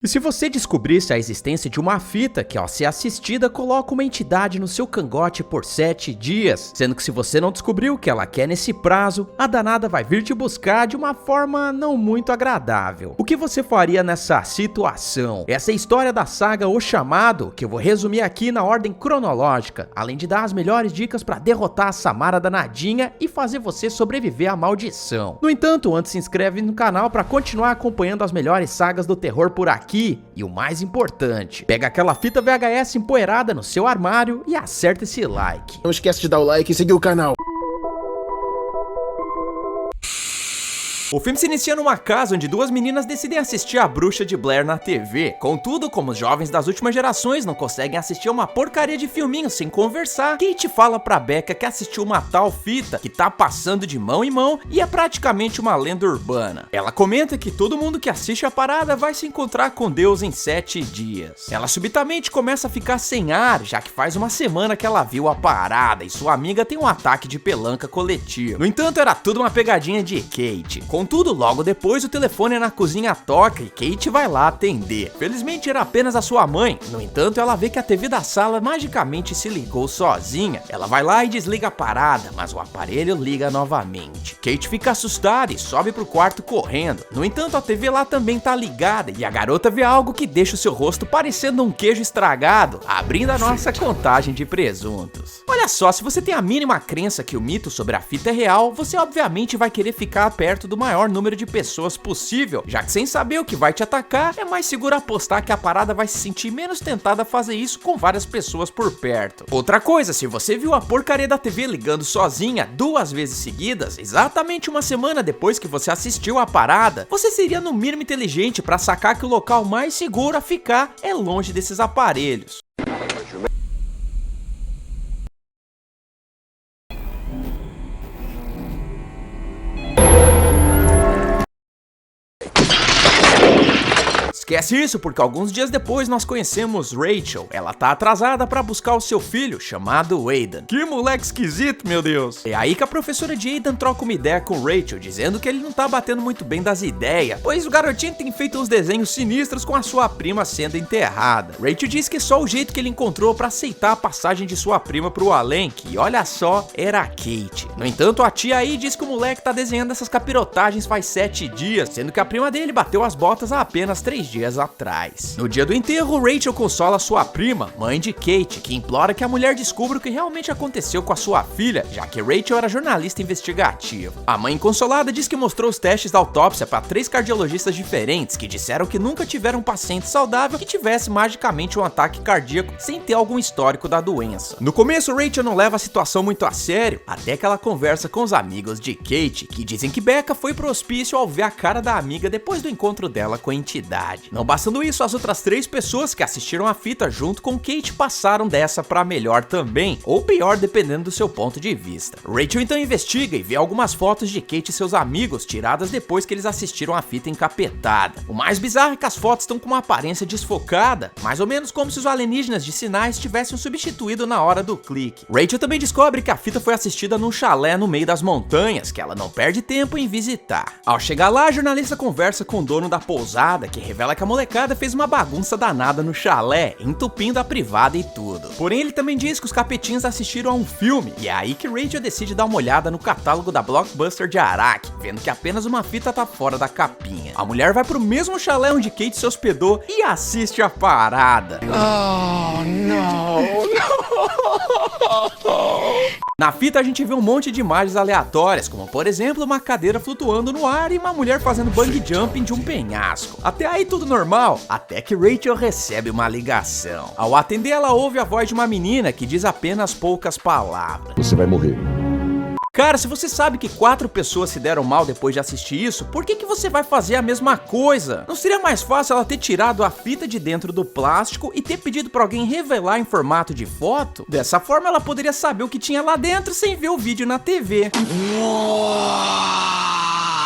E se você descobrisse a existência de uma fita que, ao ser assistida, coloca uma entidade no seu cangote por 7 dias, sendo que se você não descobriu o que ela quer nesse prazo, a danada vai vir te buscar de uma forma não muito agradável. O que você faria nessa situação? Essa é a história da saga O Chamado, que eu vou resumir aqui na ordem cronológica, além de dar as melhores dicas para derrotar a Samara danadinha e fazer você sobreviver à maldição. No entanto, antes se inscreve no canal para continuar acompanhando as melhores sagas do terror por aqui. E o mais importante, pega aquela fita VHS empoeirada no seu armário e acerta esse like. Não esquece de dar o like e seguir o canal. O filme se inicia numa casa onde duas meninas decidem assistir a Bruxa de Blair na TV. Contudo, como os jovens das últimas gerações não conseguem assistir uma porcaria de filminho sem conversar, Kate fala pra Becca que assistiu uma tal fita que tá passando de mão em mão e é praticamente uma lenda urbana. Ela comenta que todo mundo que assiste a parada vai se encontrar com Deus em 7 dias. Ela subitamente começa a ficar sem ar, já que faz uma semana que ela viu a parada e sua amiga tem um ataque de pelanca coletivo. No entanto, era tudo uma pegadinha de Kate. Contudo, logo depois o telefone na cozinha toca e Kate vai lá atender. Felizmente era apenas a sua mãe, no entanto ela vê que a TV da sala magicamente se ligou sozinha. Ela vai lá e desliga a parada, mas o aparelho liga novamente. Kate fica assustada e sobe pro quarto correndo. No entanto a TV lá também tá ligada e a garota vê algo que deixa o seu rosto parecendo um queijo estragado, abrindo a nossa contagem de presuntos. Olha só, se você tem a mínima crença que o mito sobre a fita é real, você obviamente vai querer ficar perto do maior número de pessoas possível, já que sem saber o que vai te atacar, é mais seguro apostar que a parada vai se sentir menos tentada a fazer isso com várias pessoas por perto. Outra coisa, se você viu a porcaria da TV ligando sozinha 2 vezes seguidas, exatamente uma semana depois que você assistiu a parada, você seria no mínimo inteligente para sacar que o local mais seguro a ficar é longe desses aparelhos. Esquece isso, porque alguns dias depois nós conhecemos Rachel. Ela tá atrasada pra buscar o seu filho, chamado Aidan. Que moleque esquisito, meu Deus. É aí que a professora de Aidan troca uma ideia com Rachel, dizendo que ele não tá batendo muito bem das ideias, pois o garotinho tem feito uns desenhos sinistros com a sua prima sendo enterrada. Rachel diz que só o jeito que ele encontrou pra aceitar a passagem de sua prima pro além, que olha só, era a Kate. No entanto, a tia aí diz que o moleque tá desenhando essas capirotagens faz 7 dias, sendo que a prima dele bateu as botas há apenas 3 dias atrás. No dia do enterro, Rachel consola sua prima, mãe de Kate, que implora que a mulher descubra o que realmente aconteceu com a sua filha, já que Rachel era jornalista investigativa. A mãe consolada diz que mostrou os testes da autópsia para 3 cardiologistas diferentes, que disseram que nunca tiveram um paciente saudável que tivesse magicamente um ataque cardíaco sem ter algum histórico da doença. No começo, Rachel não leva a situação muito a sério, até que ela conversa com os amigos de Kate, que dizem que Becca foi pro hospício ao ver a cara da amiga depois do encontro dela com a entidade. Não bastando isso, as outras 3 pessoas que assistiram a fita junto com Kate passaram dessa pra melhor também, ou pior dependendo do seu ponto de vista. Rachel então investiga e vê algumas fotos de Kate e seus amigos tiradas depois que eles assistiram a fita encapetada. O mais bizarro é que as fotos estão com uma aparência desfocada, mais ou menos como se os alienígenas de sinais tivessem substituído na hora do clique. Rachel também descobre que a fita foi assistida num chalé no meio das montanhas, que ela não perde tempo em visitar. Ao chegar lá, a jornalista conversa com o dono da pousada, que revela que a molecada fez uma bagunça danada no chalé, entupindo a privada e tudo. Porém, ele também diz que os capetinhos assistiram a um filme, e é aí que Rachel decide dar uma olhada no catálogo da Blockbuster de Araque, vendo que apenas uma fita tá fora da capinha. A mulher vai pro mesmo chalé onde Kate se hospedou e assiste a parada. Oh, não. Na fita a gente vê um monte de imagens aleatórias, como por exemplo uma cadeira flutuando no ar e uma mulher fazendo bungee jumping de um penhasco. Até aí tudo normal, até que Rachel recebe uma ligação. Ao atender, ela ouve a voz de uma menina que diz apenas poucas palavras. Você vai morrer. Cara, se você sabe que 4 pessoas se deram mal depois de assistir isso, por que você vai fazer a mesma coisa? Não seria mais fácil ela ter tirado a fita de dentro do plástico e ter pedido pra alguém revelar em formato de foto? Dessa forma ela poderia saber o que tinha lá dentro sem ver o vídeo na TV.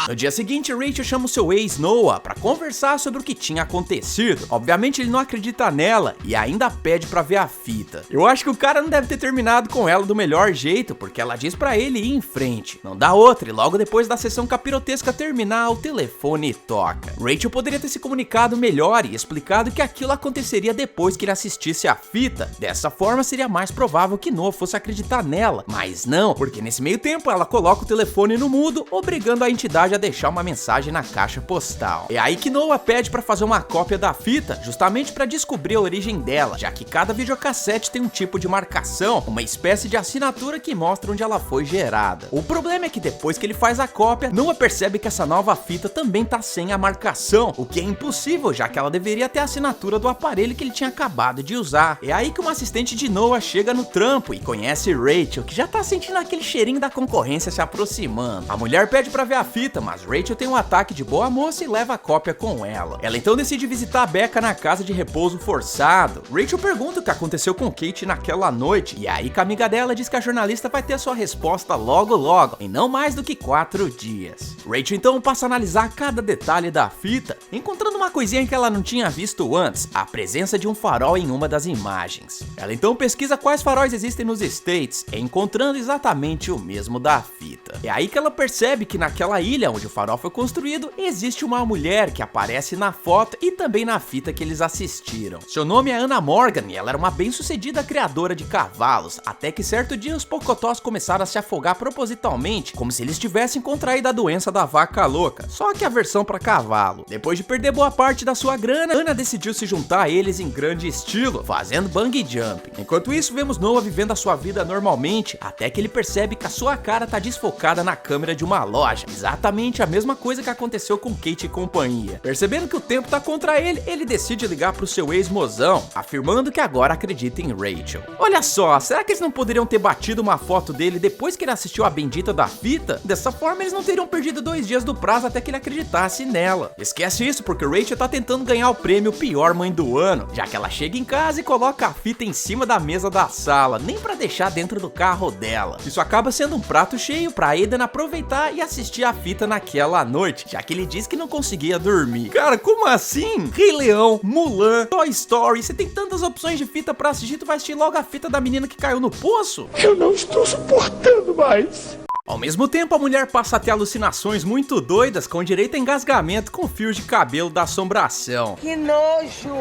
No dia seguinte, Rachel chama o seu ex Noah pra conversar sobre o que tinha acontecido. Obviamente ele não acredita nela e ainda pede pra ver a fita. Eu acho que o cara não deve ter terminado com ela do melhor jeito, porque ela diz pra ele ir em frente. Não dá outra, e logo depois da sessão capirotesca terminar, o telefone toca. Rachel poderia ter se comunicado melhor e explicado que aquilo aconteceria depois que ele assistisse a fita. Dessa forma seria mais provável que Noah fosse acreditar nela, mas não, porque nesse meio tempo ela coloca o telefone no mudo, obrigando a entidade a deixar uma mensagem na caixa postal. É aí que Noah pede pra fazer uma cópia da fita, justamente pra descobrir a origem dela, já que cada videocassete tem um tipo de marcação, uma espécie de assinatura que mostra onde ela foi gerada. O problema é que depois que ele faz a cópia, Noah percebe que essa nova fita também tá sem a marcação, o que é impossível, já que ela deveria ter a assinatura do aparelho que ele tinha acabado de usar. É aí que uma assistente de Noah chega no trampo e conhece Rachel, que já tá sentindo aquele cheirinho da concorrência se aproximando. A mulher pede pra ver a fita, mas Rachel tem um ataque de boa moça e leva a cópia com ela. Ela então decide visitar a Becca na casa de repouso forçado. Rachel pergunta o que aconteceu com Kate naquela noite, e aí que a amiga dela diz que a jornalista vai ter a sua resposta logo logo, em não mais do que 4 dias. Rachel então passa a analisar cada detalhe da fita, encontrando uma coisinha que ela não tinha visto antes, a presença de um farol em uma das imagens. Ela então pesquisa quais faróis existem nos States, encontrando exatamente o mesmo da fita. É aí que ela percebe que naquela ilha onde o farol foi construído, existe uma mulher que aparece na foto e também na fita que eles assistiram. Seu nome é Anna Morgan e ela era uma bem-sucedida criadora de cavalos, até que certo dia os pocotós começaram a se afogar propositalmente, como se eles tivessem contraído a doença da vaca louca, só que a versão para cavalo. Depois de perder boa parte da sua grana, Anna decidiu se juntar a eles em grande estilo, fazendo bungee jump. Enquanto isso, vemos Noah vivendo a sua vida normalmente, até que ele percebe que a sua cara tá desfocada na câmera de uma loja, exatamente a mesma coisa que aconteceu com Kate e companhia. Percebendo que o tempo tá contra ele, ele decide ligar pro seu ex-mozão, afirmando que agora acredita em Rachel. Olha só, será que eles não poderiam ter batido uma foto dele depois que ele assistiu a bendita da fita? Dessa forma, eles não teriam perdido 2 dias do prazo até que ele acreditasse nela. Esquece isso, porque Rachel tá tentando ganhar o prêmio Pior Mãe do Ano, já que ela chega em casa e coloca a fita em cima da mesa da sala, nem pra deixar dentro do carro dela. Isso acaba sendo um prato cheio pra Aidan aproveitar e assistir a fita naquela noite, já que ele disse que não conseguia dormir. Cara, como assim? Rei Leão, Mulan, Toy Story, você tem tantas opções de fita pra assistir, tu vai assistir logo a fita da menina que caiu no poço? Eu não estou suportando mais. Ao mesmo tempo, a mulher passa a ter alucinações muito doidas com direito a engasgamento com fios de cabelo da assombração. Que nojo!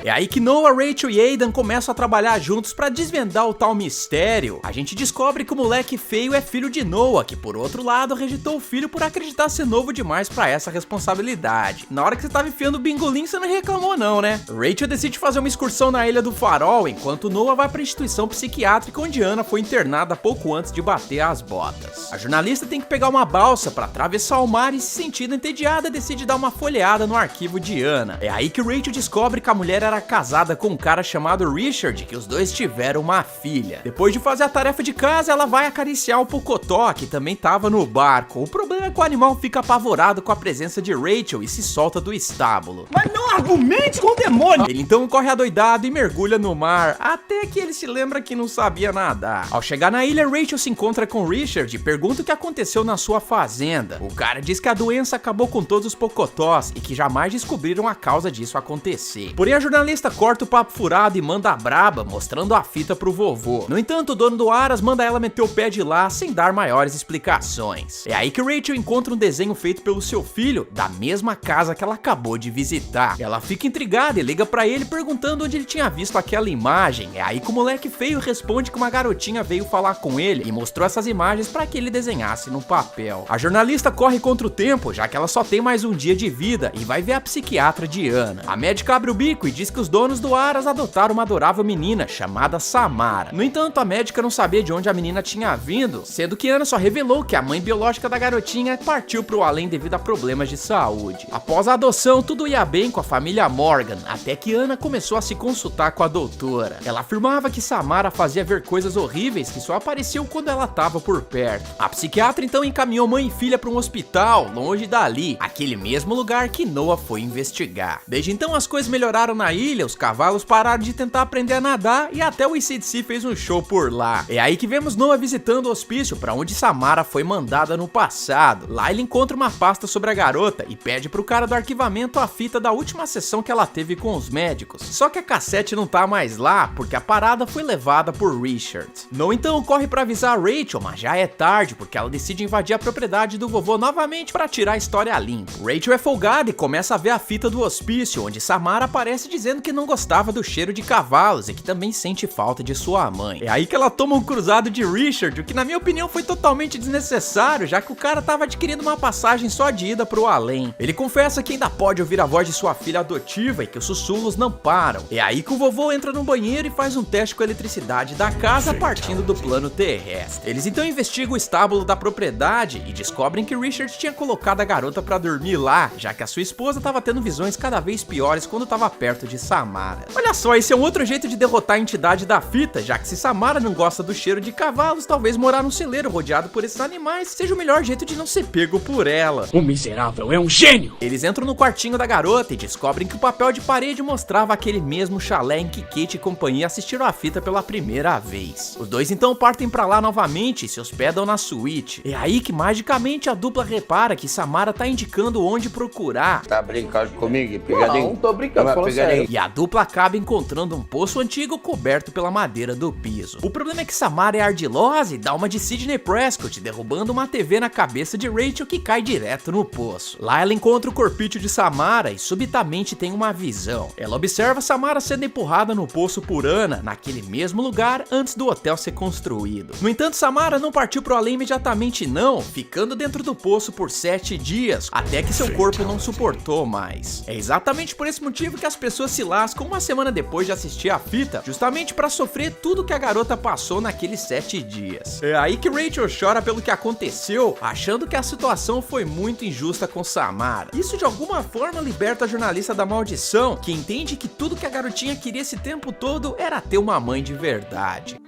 É aí que Noah, Rachel e Aidan começam a trabalhar juntos pra desvendar o tal mistério. A gente descobre que o moleque feio é filho de Noah, que por outro lado rejeitou o filho por acreditar ser novo demais pra essa responsabilidade. Na hora que você tava enfiando o bingolim, você não reclamou não, né? Rachel decide fazer uma excursão na Ilha do Farol, enquanto Noah vai pra instituição psiquiátrica onde Anna foi internada pouco antes de bater as botas. A jornalista tem que pegar uma balsa para atravessar o mar e, se sentindo entediada, decide dar uma folheada no arquivo de Anna. É aí que Rachel descobre que a mulher era casada com um cara chamado Richard, que os dois tiveram uma filha. Depois de fazer a tarefa de casa, ela vai acariciar o Pocotó, que também estava no barco. O problema é que o animal fica apavorado com a presença de Rachel e se solta do estábulo. Mas não argumente com o demônio! Ele então corre adoidado e mergulha no mar, até que ele se lembra que não sabia nadar. Ao chegar na ilha, Rachel se encontra com Richard e pergunta o que aconteceu na sua fazenda. O cara diz que a doença acabou com todos os pocotós e que jamais descobriram a causa disso acontecer. Porém, a jornalista corta o papo furado e manda a braba, mostrando a fita pro vovô. No entanto, o dono do Aras manda ela meter o pé de lá sem dar maiores explicações. É aí que Rachel encontra um desenho feito pelo seu filho, da mesma casa que ela acabou de visitar. Ela fica intrigada e liga pra ele perguntando onde ele tinha visto aquela imagem. É aí que o moleque feio responde que uma garotinha veio falar com ele e mostrou essas imagens pra que ele desenhasse no papel. A jornalista corre contra o tempo, já que ela só tem mais um dia de vida e vai ver a psiquiatra de Anna. A médica abre o bico e diz que os donos do Aras adotaram uma adorável menina chamada Samara. No entanto, a médica não sabia de onde a menina tinha vindo, sendo que Anna só revelou que a mãe biológica da garotinha partiu pro além devido a problemas de saúde. Após a adoção, tudo ia bem com a família Morgan, até que Anna começou a se consultar com a doutora. Ela afirmava que Samara fazia ver coisas horríveis que só apareciam quando ela estava por perto. A psiquiatra então encaminhou mãe e filha para um hospital, longe dali, aquele mesmo lugar que Noah foi investigar. Desde então as coisas melhoraram na ilha, os cavalos pararam de tentar aprender a nadar e até o AC/DC fez um show por lá. É aí que vemos Noah visitando o hospício para onde Samara foi mandada no passado. Lá ele encontra uma pasta sobre a garota e pede pro cara do arquivamento a fita da última sessão que ela teve com os médicos. Só que a cassete não tá mais lá, porque a parada foi levada por Richard. Noah então corre para avisar a Rachel, mas já é tarde, porque ela decide invadir a propriedade do vovô novamente para tirar a história limpa. Rachel é folgada e começa a ver a fita do hospício, onde Samara aparece dizendo que não gostava do cheiro de cavalos e que também sente falta de sua mãe. É aí que ela toma um cruzado de Richard, o que na minha opinião foi totalmente desnecessário, já que o cara tava adquirindo uma passagem só de ida pro além. Ele confessa que ainda pode ouvir a voz de sua filha adotiva e que os sussurros não param. É aí que o vovô entra no banheiro e faz um teste com a eletricidade da casa partindo do plano terrestre. Eles então investigam o estábulo da propriedade e descobrem que Richard tinha colocado a garota pra dormir lá, já que a sua esposa tava tendo visões cada vez piores quando tava perto de Samara. Olha só, esse é um outro jeito de derrotar a entidade da fita, já que se Samara não gosta do cheiro de cavalos, talvez morar num celeiro rodeado por esses animais seja o melhor jeito de não ser pego por ela. O miserável é um gênio! Eles entram no quartinho da garota e descobrem que o papel de parede mostrava aquele mesmo chalé em que Kate e companhia assistiram a fita pela primeira vez. Os dois então partem pra lá novamente e se hospedam na suíte. É aí que magicamente a dupla repara que Samara tá indicando onde procurar. Tá brincando comigo? Pegadinho? Não, tô brincando, falando sério. E a dupla acaba encontrando um poço antigo coberto pela madeira do piso. O problema é que Samara é ardilosa e dá uma de Sidney Prescott, derrubando uma TV na cabeça de Rachel que cai direto no poço. Lá ela encontra o corpício de Samara e subitamente tem uma visão. Ela observa Samara sendo empurrada no poço por Ana, naquele mesmo lugar antes do hotel ser construído. No entanto, Samara não partiu pro além imediatamente não, ficando dentro do poço por 7 dias, até que seu corpo não suportou mais. É exatamente por esse motivo que as pessoas se lascam uma semana depois de assistir a fita, justamente para sofrer tudo que a garota passou naqueles 7 dias. É aí que Rachel chora pelo que aconteceu, achando que a situação foi muito injusta com Samara. Isso de alguma forma liberta a jornalista da maldição, que entende que tudo que a garotinha queria esse tempo todo era ter uma mãe de verdade.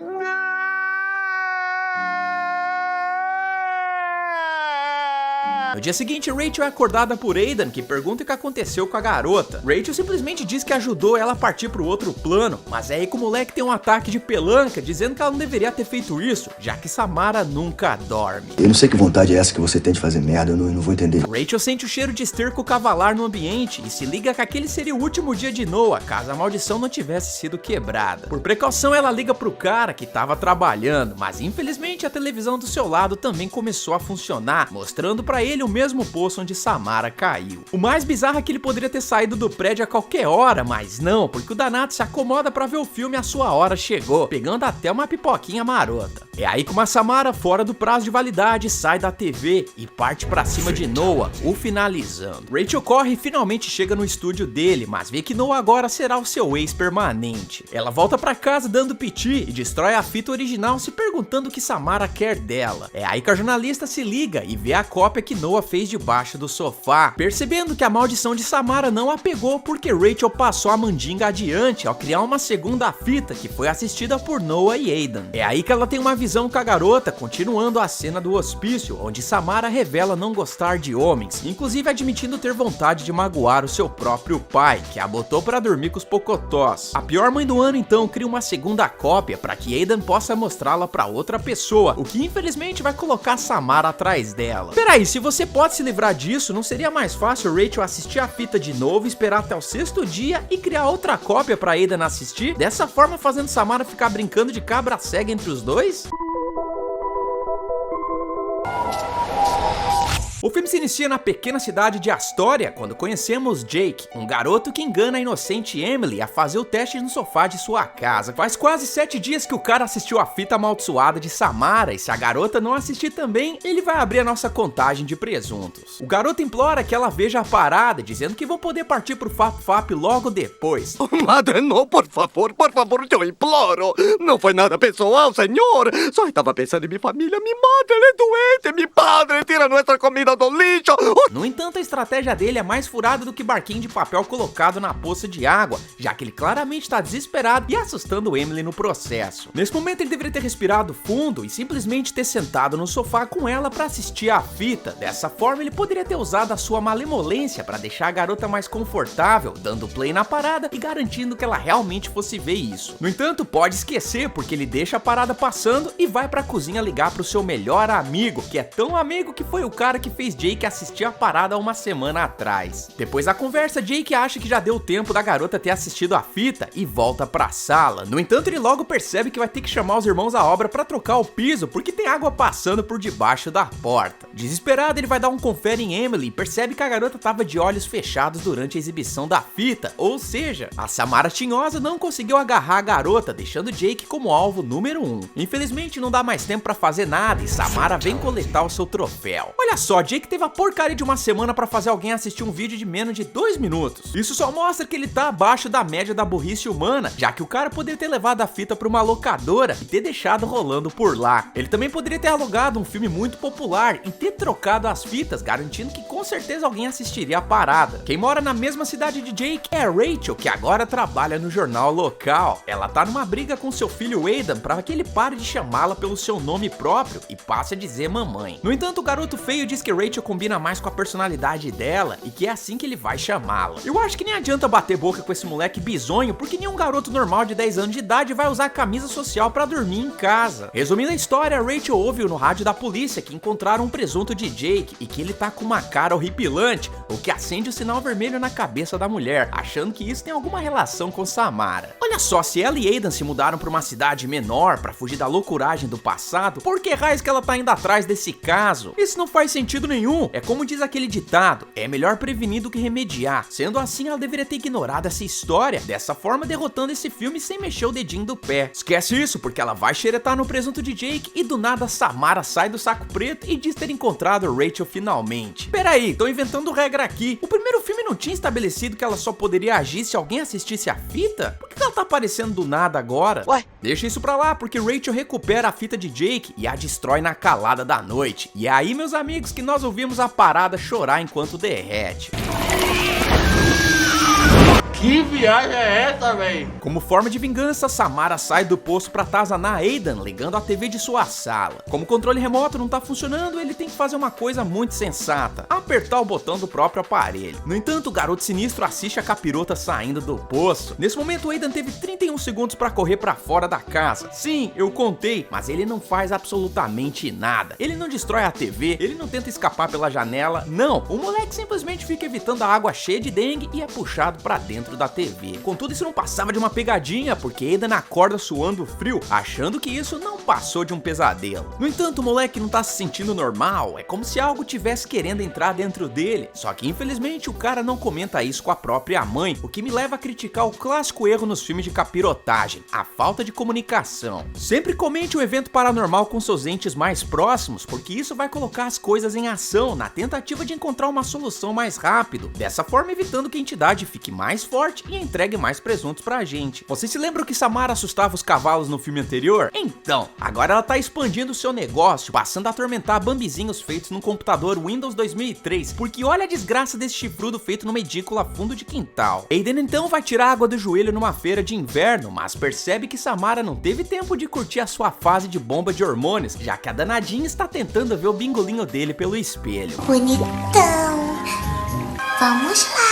No dia seguinte, Rachel é acordada por Aidan, que pergunta o que aconteceu com a garota. Rachel simplesmente diz que ajudou ela a partir pro outro plano, mas é aí que o moleque tem um ataque de pelanca, dizendo que ela não deveria ter feito isso, já que Samara nunca dorme. Eu não sei que vontade é essa que você tem de fazer merda, eu não vou entender. Rachel sente o cheiro de esterco cavalar no ambiente e se liga que aquele seria o último dia de Noah, caso a maldição não tivesse sido quebrada. Por precaução, ela liga pro cara que tava trabalhando, mas infelizmente a televisão do seu lado também começou a funcionar, mostrando pra ele o mesmo poço onde Samara caiu. O mais bizarro é que ele poderia ter saído do prédio a qualquer hora, mas não, porque o danado se acomoda pra ver o filme e a sua hora chegou, pegando até uma pipoquinha marota. É aí que uma Samara, fora do prazo de validade, sai da TV e parte pra cima de Noah, o finalizando. Rachel corre e finalmente chega no estúdio dele, mas vê que Noah agora será o seu ex permanente. Ela volta pra casa dando piti e destrói a fita original, se perguntando o que Samara quer dela. É aí que a jornalista se liga e vê a cópia que Noah fez debaixo do sofá, percebendo que a maldição de Samara não a pegou porque Rachel passou a mandinga adiante ao criar uma segunda fita que foi assistida por Noah e Aidan. É aí que ela tem uma visão com a garota, continuando a cena do hospício, onde Samara revela não gostar de homens, inclusive admitindo ter vontade de magoar o seu próprio pai, que a botou para dormir com os pocotós. A pior mãe do ano então cria uma segunda cópia para que Aidan possa mostrá-la para outra pessoa, o que infelizmente vai colocar Samara atrás dela. Peraí, se você pode se livrar disso, não seria mais fácil Rachel assistir a fita de novo, esperar até o 6º dia e criar outra cópia pra Aidan assistir? Dessa forma fazendo Samara ficar brincando de cabra cega entre os dois? O filme se inicia na pequena cidade de Astoria, quando conhecemos Jake, um garoto que engana a inocente Emily a fazer o teste no sofá de sua casa. Faz quase 7 dias que o cara assistiu a fita amaldiçoada de Samara, e se a garota não assistir também, ele vai abrir a nossa contagem de presuntos. O garoto implora que ela veja a parada, dizendo que vão poder partir pro Fap logo depois. Madre, no, por favor, eu imploro. Não foi nada pessoal, senhor. Só estava pensando em minha família. Mi madre é doente, mi padre tira nossa comida jogando no lixo. No entanto, a estratégia dele é mais furada do que barquinho de papel colocado na poça de água, já que ele claramente está desesperado e assustando Emily no processo. Nesse momento ele deveria ter respirado fundo e simplesmente ter sentado no sofá com ela para assistir a fita. Dessa forma ele poderia ter usado a sua malemolência para deixar a garota mais confortável, dando play na parada e garantindo que ela realmente fosse ver isso. No entanto, pode esquecer, porque ele deixa a parada passando e vai pra cozinha ligar pro seu melhor amigo, que é tão amigo que foi o cara que fez Jake assistir a parada uma semana atrás. Depois da conversa, Jake acha que já deu tempo da garota ter assistido a fita e volta pra sala. No entanto, ele logo percebe que vai ter que chamar os irmãos à obra pra trocar o piso, porque tem água passando por debaixo da porta. Desesperado, ele vai dar um confere em Emily e percebe que a garota tava de olhos fechados durante a exibição da fita, ou seja, a Samara tinhosa não conseguiu agarrar a garota, deixando Jake como alvo número 1. Infelizmente, não dá mais tempo pra fazer nada e Samara vem coletar o seu troféu. Olha só, Jake teve a porcaria de uma semana pra fazer alguém assistir um vídeo de menos de 2 minutos. Isso só mostra que ele tá abaixo da média da burrice humana, já que o cara poderia ter levado a fita pra uma locadora e ter deixado rolando por lá. Ele também poderia ter alugado um filme muito popular e ter trocado as fitas, garantindo que com certeza alguém assistiria a parada. Quem mora na mesma cidade de Jake é Rachel, que agora trabalha no jornal local. Ela tá numa briga com seu filho Aidan para que ele pare de chamá-la pelo seu nome próprio e passe a dizer mamãe. No entanto, o garoto feio diz que Rachel combina mais com a personalidade dela e que é assim que ele vai chamá-la. Eu acho que nem adianta bater boca com esse moleque bizonho, porque nenhum garoto normal de 10 anos de idade vai usar camisa social pra dormir em casa. Resumindo a história, Rachel ouve no rádio da polícia que encontraram um presunto de Jake e que ele tá com uma cara horripilante, o que acende o sinal vermelho na cabeça da mulher, achando que isso tem alguma relação com Samara. Olha só, se ela e Aidan se mudaram pra uma cidade menor pra fugir da loucuragem do passado, por que raios que ela tá indo atrás desse caso? Isso não faz sentido nenhum. É como diz aquele ditado, é melhor prevenir do que remediar. Sendo assim, ela deveria ter ignorado essa história, dessa forma derrotando esse filme sem mexer o dedinho do pé. Esquece isso, porque ela vai xeretar no presunto de Jake e do nada Samara sai do saco preto e diz ter encontrado Rachel finalmente. Peraí, tô inventando regra aqui. O primeiro filme não tinha estabelecido que ela só poderia agir se alguém assistisse a fita? Por que ela tá aparecendo do nada agora? Ué? Deixa isso pra lá, porque Rachel recupera a fita de Jake e a destrói na calada da noite. E é aí, meus amigos, que nós ouvimos a parada chorar enquanto derrete. Que viagem é essa, véi? Como forma de vingança, Samara sai do poço pra atazanar Aidan, ligando a TV de sua sala. Como o controle remoto não tá funcionando, ele tem que fazer uma coisa muito sensata: apertar o botão do próprio aparelho. No entanto, o garoto sinistro assiste a capirota saindo do poço. Nesse momento, Aidan teve 31 segundos pra correr pra fora da casa. Sim, eu contei, mas ele não faz absolutamente nada. Ele não destrói a TV, ele não tenta escapar pela janela, não. O moleque simplesmente fica evitando a água cheia de dengue e é puxado pra dentro da TV. Contudo, isso não passava de uma pegadinha, porque Aidan acorda suando frio, achando que isso não passou de um pesadelo. No entanto, o moleque não tá se sentindo normal, é como se algo tivesse querendo entrar dentro dele. Só que infelizmente o cara não comenta isso com a própria mãe, o que me leva a criticar o clássico erro nos filmes de capirotagem: a falta de comunicação. Sempre comente o evento paranormal com seus entes mais próximos, porque isso vai colocar as coisas em ação, na tentativa de encontrar uma solução mais rápido, dessa forma evitando que a entidade fique mais forte e entregue mais presuntos pra gente. Vocês se lembram que Samara assustava os cavalos no filme anterior? Então, agora ela tá expandindo o seu negócio, passando a atormentar bambizinhos feitos num computador Windows 2003, porque olha a desgraça desse chifrudo feito numa edícula fundo de quintal. Aidan então vai tirar água do joelho numa feira de inverno, mas percebe que Samara não teve tempo de curtir a sua fase de bomba de hormônios, já que a danadinha está tentando ver o bingolinho dele pelo espelho. Bonitão, vamos lá.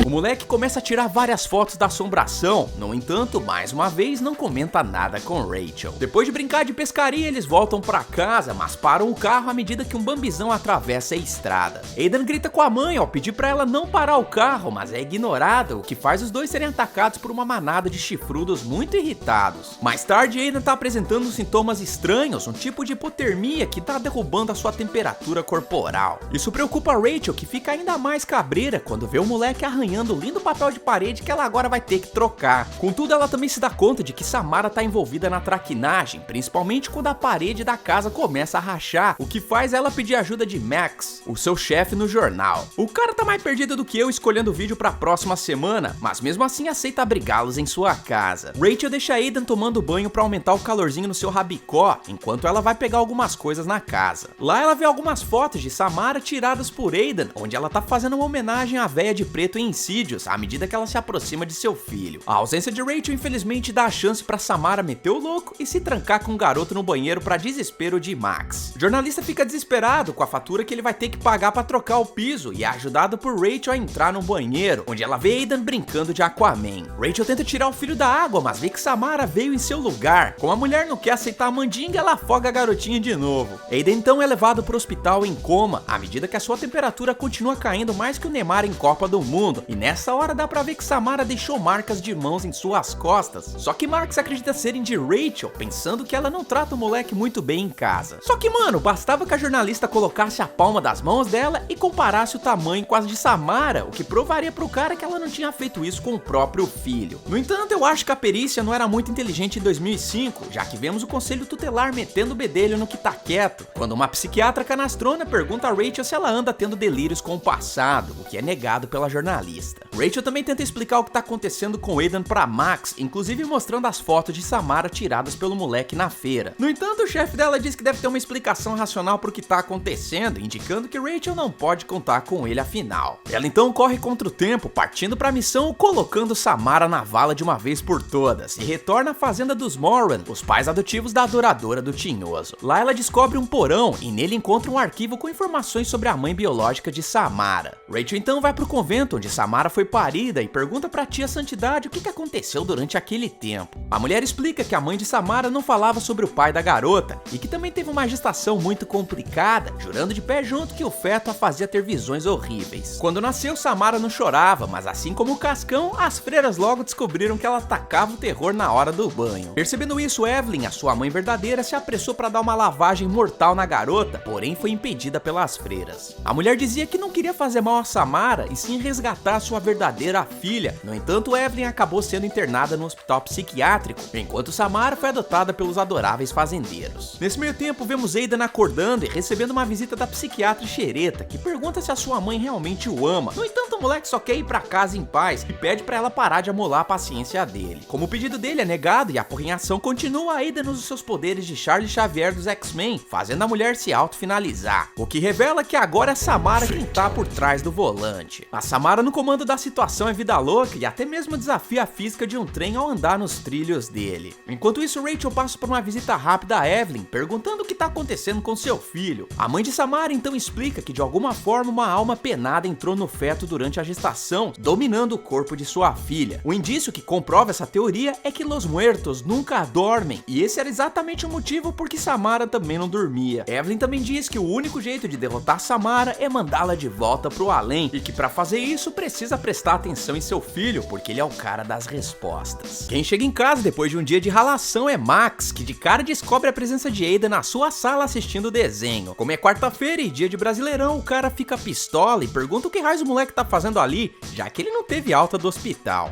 O moleque começa a tirar várias fotos da assombração, no entanto, mais uma vez não comenta nada com Rachel. Depois de brincar de pescaria, eles voltam pra casa, mas param o carro à medida que um bambizão atravessa a estrada. Aidan grita com a mãe ao pedir pra ela não parar o carro, mas é ignorado, o que faz os dois serem atacados por uma manada de chifrudos muito irritados. Mais tarde, Aidan tá apresentando sintomas estranhos, um tipo de hipotermia que tá derrubando a sua temperatura corporal. Isso preocupa Rachel, que fica ainda mais cabreira quando vê o moleque arranhando desenhando lindo papel de parede que ela agora vai ter que trocar. Contudo, ela também se dá conta de que Samara tá envolvida na traquinagem, principalmente quando a parede da casa começa a rachar, o que faz ela pedir ajuda de Max, o seu chefe no jornal. O cara tá mais perdido do que eu escolhendo o vídeo pra próxima semana, mas mesmo assim aceita abrigá-los em sua casa. Rachel deixa Aidan tomando banho pra aumentar o calorzinho no seu rabicó, enquanto ela vai pegar algumas coisas na casa. Lá ela vê algumas fotos de Samara tiradas por Aidan, onde ela tá fazendo uma homenagem à véia de preto em Insidious, à medida que ela se aproxima de seu filho. A ausência de Rachel infelizmente dá a chance pra Samara meter o louco e se trancar com um garoto no banheiro pra desespero de Max. O jornalista fica desesperado com a fatura que ele vai ter que pagar pra trocar o piso e é ajudado por Rachel a entrar no banheiro, onde ela vê Aidan brincando de Aquaman. Rachel tenta tirar o filho da água, mas vê que Samara veio em seu lugar. Como a mulher não quer aceitar a mandinga, ela afoga a garotinha de novo. Aidan então é levado pro hospital em coma, à medida que a sua temperatura continua caindo mais que o Neymar em Copa do Mundo, e nessa hora dá pra ver que Samara deixou marcas de mãos em suas costas. Só que Max acredita serem de Rachel, pensando que ela não trata o moleque muito bem em casa. Só que mano, bastava que a jornalista colocasse a palma das mãos dela e comparasse o tamanho com as de Samara, o que provaria pro cara que ela não tinha feito isso com o próprio filho. No entanto, eu acho que a perícia não era muito inteligente em 2005, já que vemos o conselho tutelar metendo o bedelho no que tá quieto, quando uma psiquiatra canastrona pergunta a Rachel se ela anda tendo delírios com o passado, o que é negado pela jornalista. Rachel também tenta explicar o que tá acontecendo com Aidan pra Max, inclusive mostrando as fotos de Samara tiradas pelo moleque na feira. No entanto, o chefe dela diz que deve ter uma explicação racional pro que tá acontecendo, indicando que Rachel não pode contar com ele afinal. Ela então corre contra o tempo, partindo pra missão, colocando Samara na vala de uma vez por todas, e retorna à fazenda dos Moran, os pais adotivos da adoradora do tinhoso. Lá ela descobre um porão e nele encontra um arquivo com informações sobre a mãe biológica de Samara. Rachel então vai pro convento onde Samara foi parida e pergunta pra tia Santidade o que aconteceu durante aquele tempo. A mulher explica que a mãe de Samara não falava sobre o pai da garota e que também teve uma gestação muito complicada, jurando de pé junto que o feto a fazia ter visões horríveis. Quando nasceu, Samara não chorava, mas assim como o Cascão, as freiras logo descobriram que ela atacava o terror na hora do banho. Percebendo isso, Evelyn, a sua mãe verdadeira, se apressou para dar uma lavagem mortal na garota, porém foi impedida pelas freiras. A mulher dizia que não queria fazer mal a Samara e sim resgatar sua verdadeira filha. No entanto, Evelyn acabou sendo internada no hospital psiquiátrico, enquanto Samara foi adotada pelos adoráveis fazendeiros. Nesse meio tempo, vemos Aidan acordando e recebendo uma visita da psiquiatra xereta, que pergunta se a sua mãe realmente o ama. No entanto, o moleque só quer ir pra casa em paz e pede pra ela parar de amolar a paciência dele. Como o pedido dele é negado e a porrinhação continua, Aidan usa os seus poderes de Charles Xavier dos X-Men, fazendo a mulher se auto-finalizar, o que revela que agora é Samara quem tá por trás do volante. A Samara no comando da situação é vida louca e até mesmo desafia a física de um trem ao andar nos trilhos dele. Enquanto isso, Rachel passa por uma visita rápida a Evelyn, perguntando o que tá acontecendo com seu filho. A mãe de Samara então explica que de alguma forma uma alma penada entrou no feto durante a gestação, dominando o corpo de sua filha. O indício que comprova essa teoria é que Los Muertos nunca dormem, e esse era exatamente o motivo por que Samara também não dormia. Evelyn também diz que o único jeito de derrotar Samara é mandá-la de volta pro além, e que para fazer isso precisa prestar atenção em seu filho, porque ele é o cara das respostas. Quem chega em casa depois de um dia de ralação é Max, que de cara descobre a presença de Aidan na sua sala assistindo o desenho. Como é quarta-feira e dia de Brasileirão, o cara fica pistola e pergunta o que raios o moleque tá fazendo ali, já que ele não teve alta do hospital.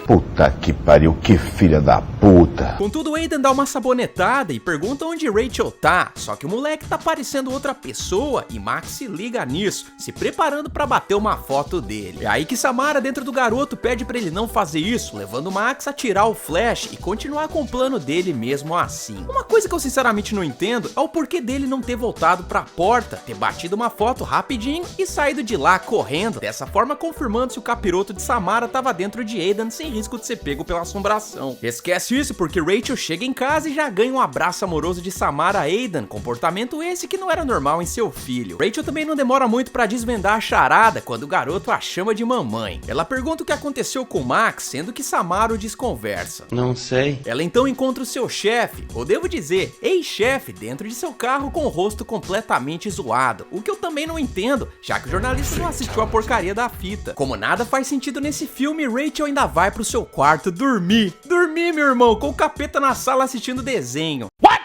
Puta que pariu, que filha da puta. Contudo, Aidan dá uma sabonetada e pergunta onde Rachel tá, só que o moleque tá parecendo outra pessoa e Max se liga nisso, se preparando pra bater uma foto dele. É aí que Samara, dentro do garoto, pede pra ele não fazer isso, levando Max a tirar o flash e continuar com o plano dele mesmo assim. Uma coisa que eu sinceramente não entendo é o porquê dele não ter voltado pra porta, ter batido uma foto rapidinho e saído de lá correndo, dessa forma confirmando se o capiroto de Samara tava dentro de Aidan sem risco de ser pego pela assombração. Esquece isso porque Rachel chega em casa e já ganha um abraço amoroso de Samara a Aidan, comportamento esse que não era normal em seu filho. Rachel também não demora muito pra desvendar a charada quando o garoto a chama de mamãe. Ela pergunta o que aconteceu com Max, sendo que Samara o desconversa. Não sei. Ela então encontra o seu chefe, ou devo dizer, ex-chefe, dentro de seu carro com o rosto completamente zoado, o que eu também não entendo, já que o jornalista não assistiu a porcaria da fita. Como nada faz sentido nesse filme, Rachel ainda vai pro seu quarto dormir. Dormir, meu irmão, com o capeta na sala assistindo desenho. What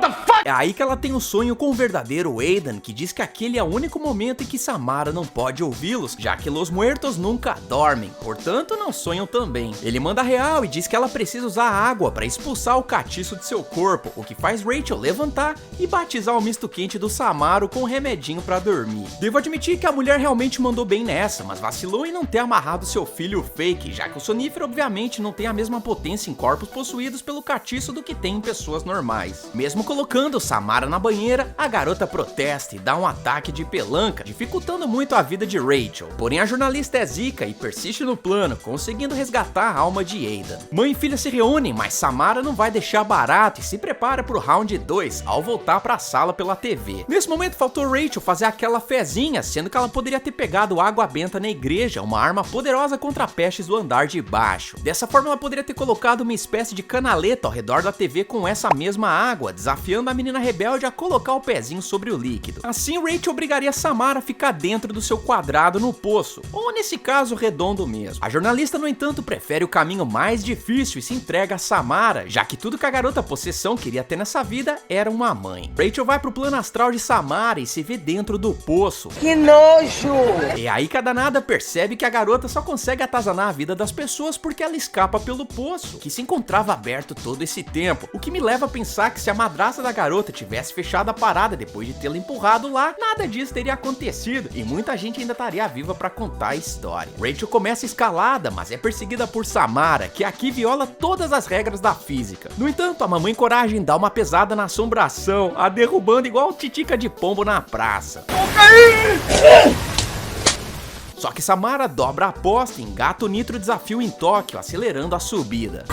the fuck? É aí que ela tem um sonho com o verdadeiro Aidan, que diz que aquele é o único momento em que Samara não pode ouvi-los, já que los muertos nunca dormem, portanto não sonham também. Ele manda real e diz que ela precisa usar água para expulsar o catiço de seu corpo, o que faz Rachel levantar e batizar o misto quente do Samaro com um remedinho para dormir. Devo admitir que a mulher realmente mandou bem nessa, mas vacilou em não ter amarrado seu filho fake, já que o sonífero obviamente não tem a mesma potência em corpos possuídos pelo catiço do que tem em pessoas normais. Mesmo colocando Samara na banheira, a garota protesta e dá um ataque de pelanca, dificultando muito a vida de Rachel. Porém, a jornalista é zica e persiste no plano, conseguindo resgatar a alma de Aidan. Mãe e filha se reúnem, mas Samara não vai deixar barato e se prepara pro round 2 ao voltar pra sala pela TV. Nesse momento faltou Rachel fazer aquela fezinha, sendo que ela poderia ter pegado água benta na igreja, uma arma poderosa contra pestes do andar de baixo. Dessa forma ela poderia ter colocado uma espécie de canaleta ao redor da TV com essa mesma água, desafiando a menina rebelde a colocar o pezinho sobre o líquido. Assim Rachel obrigaria Samara a ficar dentro do seu quadrado no poço, ou nesse caso redondo mesmo. A jornalista, no entanto, prefere o caminho mais difícil e se entrega a Samara, já que tudo que a garota possessão queria ter nessa vida era uma mãe. Rachel vai pro plano astral de Samara e se vê dentro do poço. Que nojo! É aí que a danada percebe que a garota só consegue atazanar a vida das pessoas porque ela escapa pelo poço, que se encontrava aberto todo esse tempo, o que me leva a pensar que se a madrasta da garota tivesse fechado a parada depois de tê-la empurrado lá, nada disso teria acontecido e muita gente ainda estaria viva pra contar a história. Rachel começa escalada, mas é perseguida por Samara, que aqui viola todas as regras da física. No entanto, a mamãe coragem dá uma pesada na assombração, a derrubando igual titica de pombo na praça. Só que Samara dobra a aposta e engata o nitro desafio em Tóquio, acelerando a subida.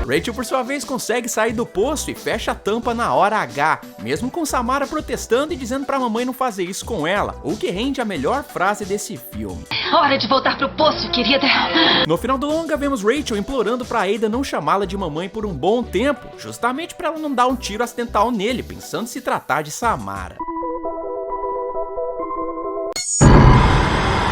Rachel, por sua vez, consegue sair do poço e fecha a tampa na hora H, mesmo com Samara protestando e dizendo pra mamãe não fazer isso com ela, o que rende a melhor frase desse filme. Hora de voltar pro poço, querida. No final do longa, vemos Rachel implorando pra Aidan não chamá-la de mamãe por um bom tempo, justamente pra ela não dar um tiro acidental nele, pensando se tratar de Samara.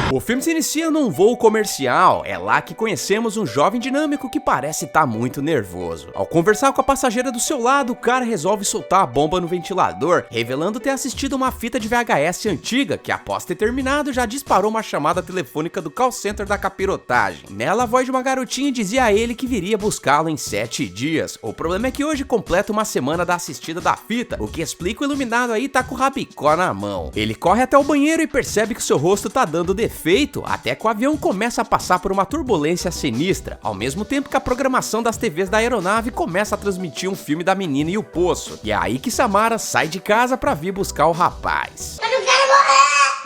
O filme se inicia num voo comercial, é lá que conhecemos um jovem dinâmico que parece estar muito nervoso. Ao conversar com a passageira do seu lado, o cara resolve soltar a bomba no ventilador, revelando ter assistido uma fita de VHS antiga, que após ter terminado já disparou uma chamada telefônica do call center da capirotagem. Nela, a voz de uma garotinha dizia a ele que viria buscá-lo em 7 dias. O problema é que hoje completa uma semana da assistida da fita, o que explica o iluminado aí tá com o rabicó na mão. Ele corre até o banheiro e percebe que seu rosto tá dando defeito, até que o avião começa a passar por uma turbulência sinistra, ao mesmo tempo que a programação das TVs da aeronave começa a transmitir um filme da menina e o poço. E é aí que Samara sai de casa pra vir buscar o rapaz. Eu não quero morrer!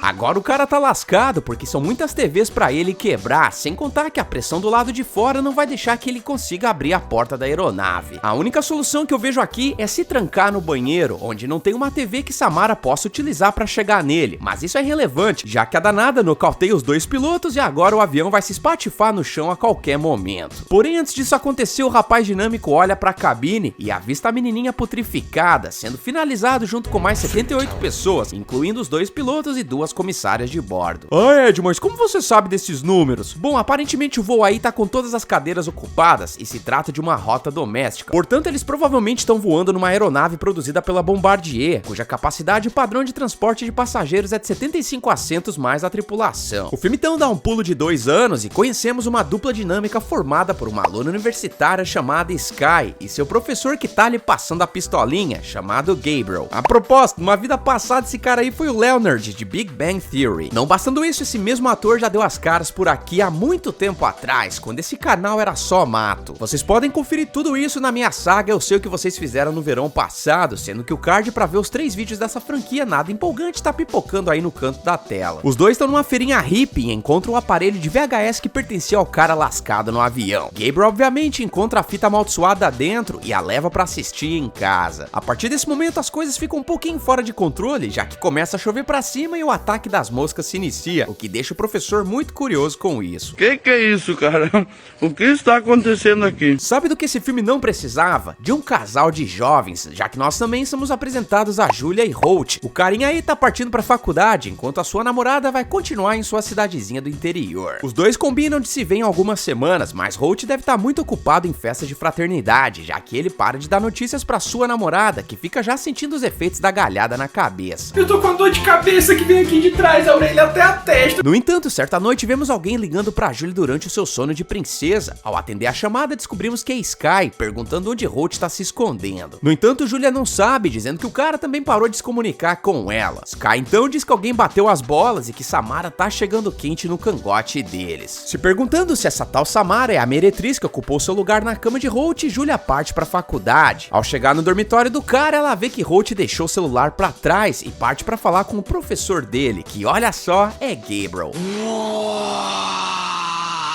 Agora o cara tá lascado porque são muitas TVs pra ele quebrar, sem contar que a pressão do lado de fora não vai deixar que ele consiga abrir a porta da aeronave. A única solução que eu vejo aqui é se trancar no banheiro, onde não tem uma TV que Samara possa utilizar pra chegar nele, mas isso é irrelevante, já que a danada nocauteia os dois pilotos e agora o avião vai se espatifar no chão a qualquer momento. Porém, antes disso acontecer, o rapaz dinâmico olha pra cabine e avista a menininha putrificada, sendo finalizado junto com mais 78 pessoas, incluindo os 2 pilotos e 2 comissárias de bordo. Ah, Ed, mas como você sabe desses números? Bom, aparentemente o voo aí tá com todas as cadeiras ocupadas e se trata de uma rota doméstica. Portanto, eles provavelmente estão voando numa aeronave produzida pela Bombardier, cuja capacidade padrão de transporte de passageiros é de 75 assentos mais a tripulação. O filme então dá um pulo de 2 anos e conhecemos uma dupla dinâmica formada por uma aluna universitária chamada Sky e seu professor que tá lhe passando a pistolinha, chamado Gabriel. A propósito, numa vida passada esse cara aí foi o Leonard de Big Bang Theory. Não bastando isso, esse mesmo ator já deu as caras por aqui há muito tempo atrás, quando esse canal era só mato. Vocês podem conferir tudo isso na minha saga Eu Sei O Que Vocês Fizeram no Verão Passado, sendo que o card pra ver os 3 vídeos dessa franquia nada empolgante tá pipocando aí no canto da tela. Os dois estão numa feirinha hippie e encontram um aparelho de VHS que pertencia ao cara lascado no avião. Gabriel obviamente encontra a fita amaldiçoada dentro e a leva pra assistir em casa. A partir desse momento as coisas ficam um pouquinho fora de controle, já que começa a chover pra cima e o ataque ataque das moscas se inicia, o que deixa o professor muito curioso com isso. Que é isso, cara? O que está acontecendo aqui? Sabe do que esse filme não precisava? De um casal de jovens, já que nós também somos apresentados a Julia e Holt. O carinha aí tá partindo pra faculdade, enquanto a sua namorada vai continuar em sua cidadezinha do interior. Os dois combinam de se ver em algumas semanas, mas Holt deve estar muito ocupado em festas de fraternidade, já que ele para de dar notícias pra sua namorada, que fica já sentindo os efeitos da galhada na cabeça. Eu tô com a dor de cabeça que vem aqui de trás, a orelha até a testa. No entanto, certa noite vemos alguém ligando pra Julia durante o seu sono de princesa. Ao atender a chamada, descobrimos que é Sky, perguntando onde Holt tá se escondendo. No entanto, Julia não sabe, dizendo que o cara também parou de se comunicar com ela. Sky então diz que alguém bateu as bolas e que Samara tá chegando quente no cangote deles. Se perguntando se essa tal Samara é a meretriz que ocupou seu lugar na cama de Holt, Julia parte pra faculdade. Ao chegar no dormitório do cara, ela vê que Holt deixou o celular pra trás e parte pra falar com o professor dele, que olha só, é Gabriel.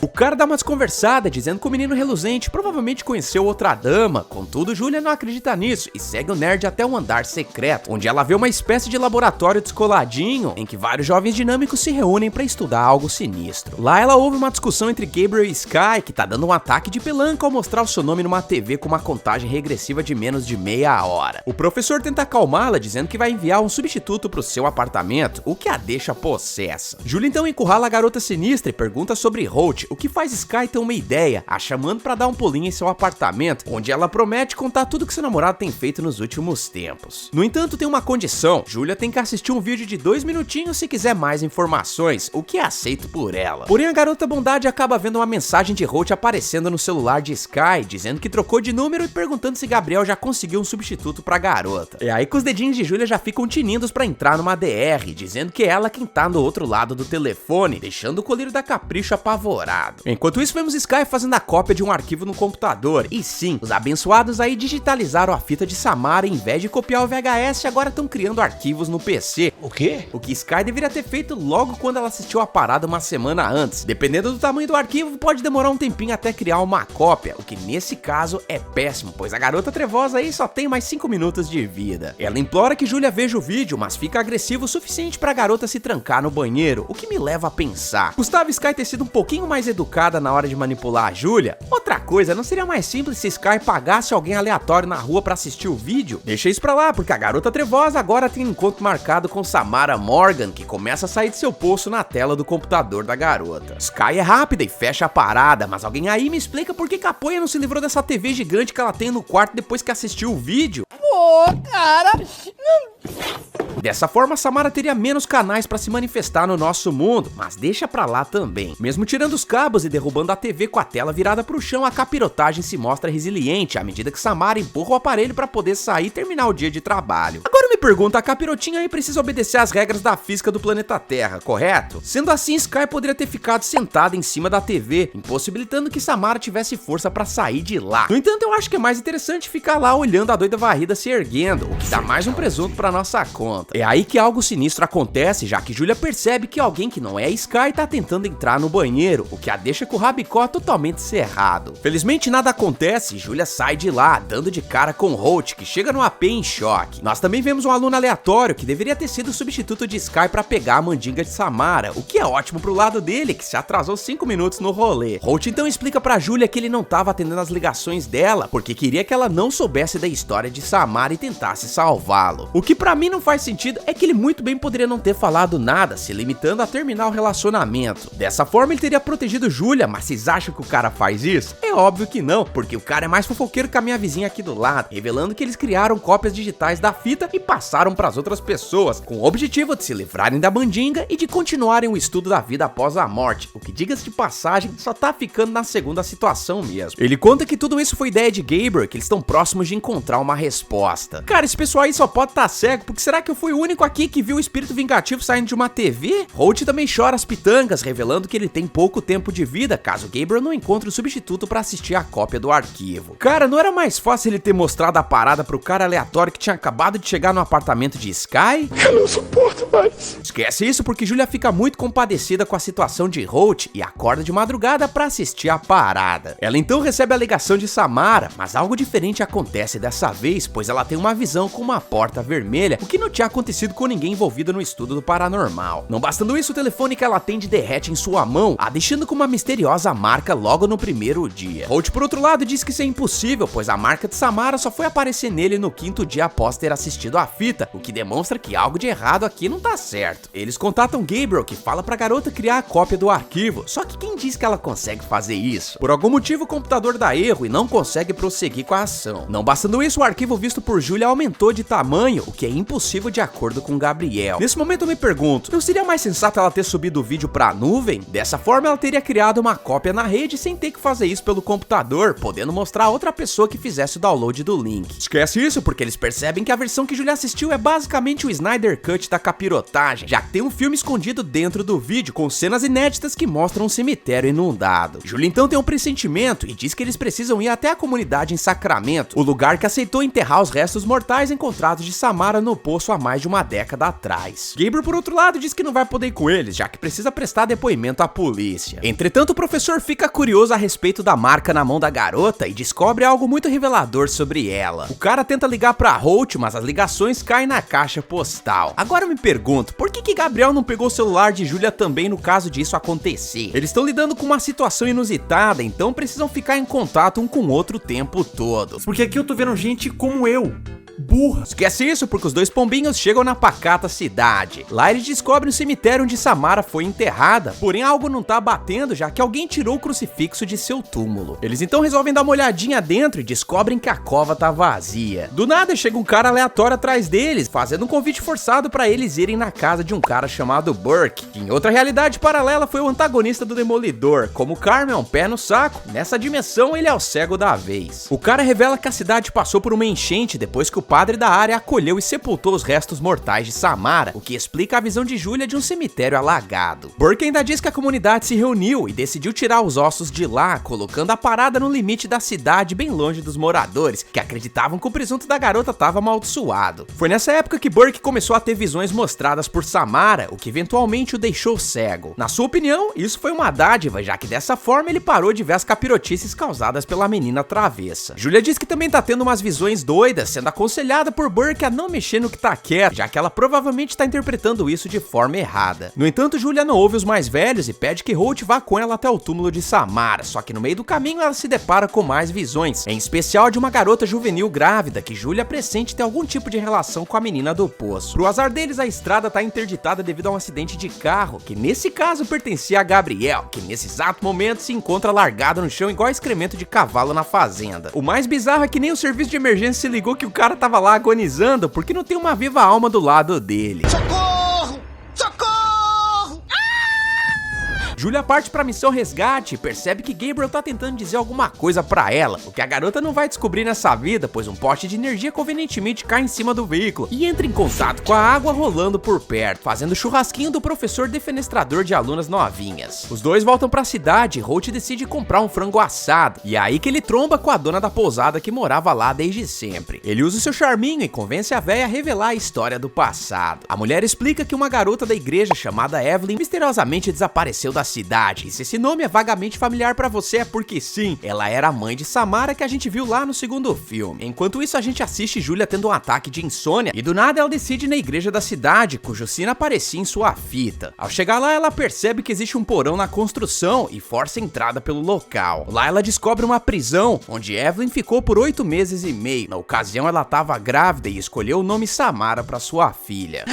O cara dá umas conversadas, dizendo que o menino reluzente provavelmente conheceu outra dama, contudo Julia não acredita nisso e segue o nerd até um andar secreto, onde ela vê uma espécie de laboratório descoladinho, em que vários jovens dinâmicos se reúnem pra estudar algo sinistro. Lá ela ouve uma discussão entre Gabriel e Sky, que tá dando um ataque de pelanca ao mostrar o seu nome numa TV com uma contagem regressiva de menos de meia hora. O professor tenta acalmá-la, dizendo que vai enviar um substituto pro seu apartamento, o que a deixa possessa. Julia então encurrala a garota sinistra e pergunta sobre Holt, o que faz Sky ter uma ideia, a chamando pra dar um pulinho em seu apartamento, onde ela promete contar tudo que seu namorado tem feito nos últimos tempos. No entanto, tem uma condição: Julia tem que assistir um vídeo de 2 minutinhos se quiser mais informações, o que é aceito por ela. Porém, a garota bondade acaba vendo uma mensagem de Holt aparecendo no celular de Sky, dizendo que trocou de número e perguntando se Gabriel já conseguiu um substituto pra garota. É aí que os dedinhos de Julia já ficam tinindo pra entrar numa DR, dizendo que é ela quem tá no outro lado do telefone, deixando o colírio da Capricho apavorado. Enquanto isso, vemos Sky fazendo a cópia de um arquivo no computador. E sim, os abençoados aí digitalizaram a fita de Samara e, em vez de copiar o VHS, agora estão criando arquivos no PC. O quê? O que Sky deveria ter feito logo quando ela assistiu a parada uma semana antes. Dependendo do tamanho do arquivo, pode demorar um tempinho até criar uma cópia, o que nesse caso é péssimo, pois a garota trevosa aí só tem mais 5 minutos de vida. Ela implora que Julia veja o vídeo, mas fica agressivo o suficiente pra garota se trancar no banheiro, o que me leva a pensar: custava Sky ter sido um pouquinho mais educada na hora de manipular a Julia? Outra coisa, não seria mais simples se Sky pagasse alguém aleatório na rua pra assistir o vídeo? Deixa isso pra lá, porque a garota trevosa agora tem um encontro marcado com Samara Morgan, que começa a sair de seu poço na tela do computador da garota. Sky é rápida e fecha a parada, mas alguém aí me explica por que a Poia não se livrou dessa TV gigante que ela tem no quarto depois que assistiu o vídeo? Pô, cara, Dessa forma, Samara teria menos canais pra se manifestar no nosso mundo, mas deixa pra lá também. Mesmo tirando os cabos e derrubando a TV com a tela virada pro chão, a capirotagem se mostra resiliente à medida que Samara empurra o aparelho pra poder sair e terminar o dia de trabalho. Agora me pergunta, a capirotinha aí precisa obedecer às regras da física do planeta Terra, correto? Sendo assim, Sky poderia ter ficado sentada em cima da TV, impossibilitando que Samara tivesse força pra sair de lá. No entanto, eu acho que é mais interessante ficar lá olhando a doida varrida se erguendo, o que dá mais um presunto pra nossa conta. É aí que algo sinistro acontece, já que Julia percebe que alguém que não é Sky tá tentando entrar no banheiro, o que a deixa com o rabicó totalmente cerrado. Felizmente nada acontece e Julia sai de lá, dando de cara com Holt, que chega no AP em choque. Nós também vemos um aluno aleatório que deveria ter sido o substituto de Sky pra pegar a mandinga de Samara, o que é ótimo pro lado dele, que se atrasou 5 minutos no rolê. Holt então explica pra Julia que ele não tava atendendo as ligações dela, porque queria que ela não soubesse da história de Samara e tentasse salvá-lo. O que pra mim não faz sentido é que ele muito bem poderia não ter falado nada, se limitando a terminar o relacionamento. Dessa forma ele teria protegido Julia, mas vocês acham que o cara faz isso? É óbvio que não, porque o cara é mais fofoqueiro que a minha vizinha aqui do lado, revelando que eles criaram cópias digitais da fita e passaram para as outras pessoas, com o objetivo de se livrarem da mandinga e de continuarem o estudo da vida após a morte, o que, diga-se de passagem, só tá ficando na segunda situação mesmo. Ele conta que tudo isso foi ideia de Gabriel, que eles estão próximos de encontrar uma resposta. Cara, esse pessoal aí só pode estar cego, porque será que eu fui o único aqui que viu o espírito vingativo saindo de uma TV? Holt também chora as pitangas, revelando que ele tem pouco tempo de vida, caso Gabriel não encontre o substituto pra assistir a cópia do arquivo. Cara, não era mais fácil ele ter mostrado a parada pro cara aleatório que tinha acabado de chegar no apartamento de Sky? Eu não suporto mais. Esquece isso, porque Julia fica muito compadecida com a situação de Holt e acorda de madrugada pra assistir a parada. Ela então recebe a ligação de Samara, mas algo diferente acontece dessa vez, pois ela tem uma visão com uma porta vermelha, o que não tinha acontecido com ninguém envolvido no estudo do paranormal. Não bastando isso, o telefone que ela atende derrete em sua mão, a deixando com uma misteriosa marca logo no primeiro dia. Holt, por outro lado, diz que isso é impossível, pois a marca de Samara só foi aparecer nele no 5º dia após ter assistido a fita, o que demonstra que algo de errado aqui não tá certo. Eles contatam Gabriel, que fala pra garota criar a cópia do arquivo, só que quem diz que ela consegue fazer isso? Por algum motivo o computador dá erro e não consegue prosseguir com a ação. Não bastando isso, o arquivo visto por Julia aumentou de tamanho, o que é impossível de acordo com Gabriel. Nesse momento eu me pergunto, não seria mais sensato ela ter subido o vídeo pra nuvem? Dessa forma ela teria criado uma cópia na rede sem ter que fazer isso pelo computador, podendo mostrar a outra pessoa que fizesse o download do link. Esquece isso porque eles percebem que a versão que Julia assistiu é basicamente o Snyder Cut da capirotagem, já que tem um filme escondido dentro do vídeo com cenas inéditas que mostram um cemitério inundado. Julia então tem um pressentimento e diz que eles precisam ir até a comunidade em Sacramento, o lugar que aceitou enterrar os restos mortais encontrados de Samara no poço há mais de uma década atrás. Gabriel, por outro lado, diz que não vai poder ir com eles, já que precisa prestar depoimento à polícia. Entretanto, o professor fica curioso a respeito da marca na mão da garota e descobre algo muito revelador sobre ela. O cara tenta ligar pra Holt, mas as ligações caem na caixa postal. Agora eu me pergunto, por que Gabriel não pegou o celular de Julia também no caso disso acontecer? Eles estão lidando com uma situação inusitada, então precisam ficar em contato um com o outro o tempo todo. Porque aqui eu tô vendo gente como eu, burra. Esquece isso porque os dois pombinhos chegam na pacata cidade. Lá eles descobrem o cemitério onde Samara foi enterrada, porém algo não tá batendo já que alguém tirou o crucifixo de seu túmulo. Eles então resolvem dar uma olhadinha dentro e descobrem que a cova tá vazia. Do nada chega um cara aleatório atrás deles, fazendo um convite forçado pra eles irem na casa de um cara chamado Burke, que em outra realidade paralela foi o antagonista do Demolidor. Como o Karma é um pé no saco, nessa dimensão ele é o cego da vez. O cara revela que a cidade passou por uma enchente depois que o padre da área acolheu e sepultou os restos mortais de Samara, o que explica a visão de Julia de um cemitério alagado. Burke ainda diz que a comunidade se reuniu e decidiu tirar os ossos de lá, colocando a parada no limite da cidade bem longe dos moradores, que acreditavam que o presunto da garota estava amaldiçoado. Foi nessa época que Burke começou a ter visões mostradas por Samara, o que eventualmente o deixou cego. Na sua opinião, isso foi uma dádiva, já que dessa forma ele parou de ver as capirotices causadas pela menina travessa. Julia diz que também tá tendo umas visões doidas, sendo aconselhada por Burke a não mexer no que tá quieto, já que ela provavelmente tá interpretando isso de forma errada. No entanto, Julia não ouve os mais velhos e pede que Holt vá com ela até o túmulo de Samara, só que no meio do caminho ela se depara com mais visões, em especial de uma garota juvenil grávida que Julia pressente ter algum tipo de relação com a menina do poço. Pro azar deles, a estrada tá interditada devido a um acidente de carro, que nesse caso pertencia a Gabriel, que nesse exato momento se encontra largado no chão igual excremento de cavalo na fazenda. O mais bizarro é que nem o serviço de emergência se ligou que o cara tava lá agonizando porque não tem uma viva alma do lado dele. Socorro! Socorro! Julia parte pra missão resgate e percebe que Gabriel tá tentando dizer alguma coisa pra ela, o que a garota não vai descobrir nessa vida, pois um poste de energia convenientemente cai em cima do veículo e entra em contato com a água rolando por perto, fazendo o churrasquinho do professor defenestrador de alunas novinhas. Os dois voltam pra cidade e Holt decide comprar um frango assado, e é aí que ele tromba com a dona da pousada que morava lá desde sempre. Ele usa o seu charminho e convence a véia a revelar a história do passado. A mulher explica que uma garota da igreja chamada Evelyn misteriosamente desapareceu da cidade, e se esse nome é vagamente familiar pra você é porque sim, ela era a mãe de Samara que a gente viu lá no segundo filme. Enquanto isso a gente assiste Julia tendo um ataque de insônia e do nada ela decide ir na igreja da cidade, cujo sino aparecia em sua fita. Ao chegar lá ela percebe que existe um porão na construção e força a entrada pelo local. Lá ela descobre uma prisão, onde Evelyn ficou por 8 meses e meio. Na ocasião ela estava grávida e escolheu o nome Samara para sua filha.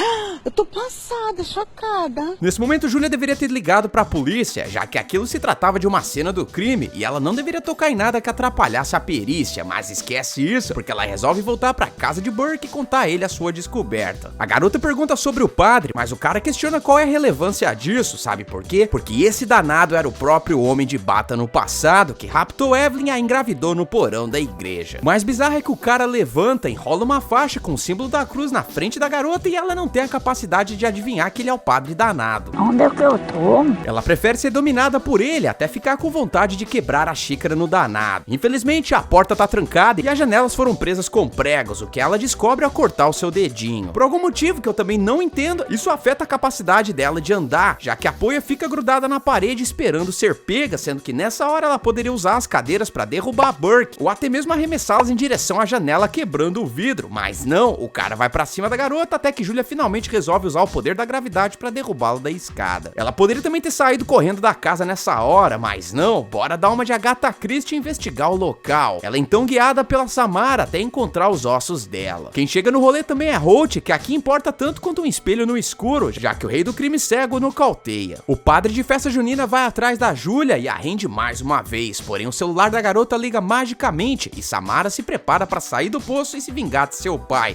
Eu tô passada, chocada. Nesse momento, Julia deveria ter ligado pra polícia, já que aquilo se tratava de uma cena do crime e ela não deveria tocar em nada que atrapalhasse a perícia, mas esquece isso, porque ela resolve voltar pra casa de Burke e contar a ele a sua descoberta. A garota pergunta sobre o padre, mas o cara questiona qual é a relevância disso, sabe por quê? Porque esse danado era o próprio homem de bata no passado que raptou Evelyn e a engravidou no porão da igreja. O mais bizarro é que o cara levanta, enrola uma faixa com o símbolo da cruz na frente da garota e ela não tem a capacidade capacidade de adivinhar que ele é o padre danado. Onde é que eu tô? Ela prefere ser dominada por ele até ficar com vontade de quebrar a xícara no danado. Infelizmente, a porta tá trancada e as janelas foram presas com pregos, o que ela descobre ao cortar o seu dedinho. Por algum motivo que eu também não entendo, isso afeta a capacidade dela de andar, já que a Poia fica grudada na parede esperando ser pega, sendo que nessa hora ela poderia usar as cadeiras pra derrubar a Burke, ou até mesmo arremessá-las em direção à janela quebrando o vidro. Mas não, o cara vai pra cima da garota até que Julia finalmente resolve usar o poder da gravidade pra derrubá-la da escada. Ela poderia também ter saído correndo da casa nessa hora, mas não, bora dar uma de Agatha Christie e investigar o local. Ela é então guiada pela Samara até encontrar os ossos dela. Quem chega no rolê também é Holt, que aqui importa tanto quanto um espelho no escuro, já que o rei do crime cego nocauteia. O padre de festa junina vai atrás da Julia e a rende mais uma vez, porém o celular da garota liga magicamente e Samara se prepara para sair do poço e se vingar de seu pai.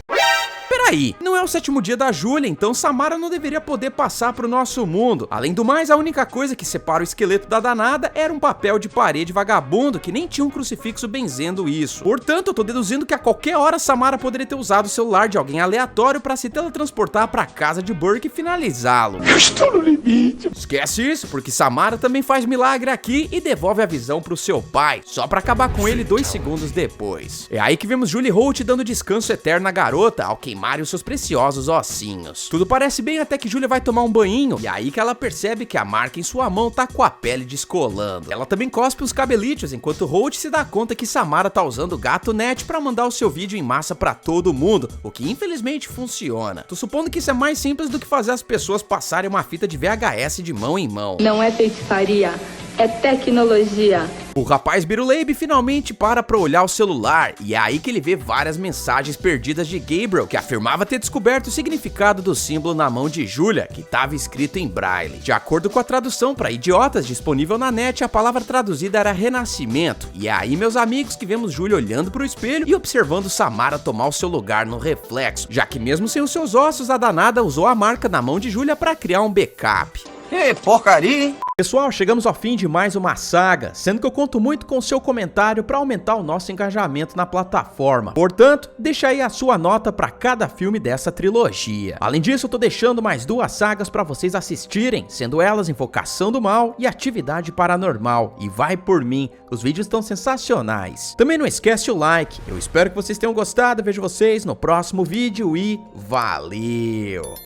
Peraí, não é o 7º dia da Julia, então Samara não deveria poder passar pro nosso mundo. Além do mais, a única coisa que separa o esqueleto da danada era um papel de parede vagabundo que nem tinha um crucifixo benzendo isso. Portanto, eu tô deduzindo que a qualquer hora Samara poderia ter usado o celular de alguém aleatório pra se teletransportar pra casa de Burke e finalizá-lo. Eu estou no limite. Esquece isso, porque Samara também faz milagre aqui e devolve a visão pro seu pai, só pra acabar com ele 2 segundos depois. É aí que vemos Julie Holt dando descanso eterno na garota ao queimar os seus preciosos ossinhos. Tudo parece bem até que Julia vai tomar um banho, e é aí que ela percebe que a marca em sua mão tá com a pele descolando. Ela também cospe os cabelitos, enquanto Holt se dá conta que Samara tá usando o gato net pra mandar o seu vídeo em massa pra todo mundo, o que infelizmente funciona. Tô supondo que isso é mais simples do que fazer as pessoas passarem uma fita de VHS de mão em mão. Não é feitiçaria, é tecnologia. O rapaz Biruleibe finalmente para pra olhar o celular, e é aí que ele vê várias mensagens perdidas de Gabriel, que afirmava ter descoberto o significado do símbolo na mão de Julia, que estava escrito em braille. De acordo com a tradução para idiotas disponível na net, a palavra traduzida era renascimento, e é aí, meus amigos, que vemos Julia olhando pro espelho e observando Samara tomar o seu lugar no reflexo, já que mesmo sem os seus ossos, a danada usou a marca na mão de Julia para criar um backup. Ei, porcaria, hein? Pessoal, chegamos ao fim de mais uma saga, sendo que eu conto muito com o seu comentário para aumentar o nosso engajamento na plataforma. Portanto, deixa aí a sua nota para cada filme dessa trilogia. Além disso, eu tô deixando mais 2 sagas para vocês assistirem, sendo elas Invocação do Mal e Atividade Paranormal. E vai por mim, os vídeos estão sensacionais. Também não esquece o like, eu espero que vocês tenham gostado, vejo vocês no próximo vídeo e valeu!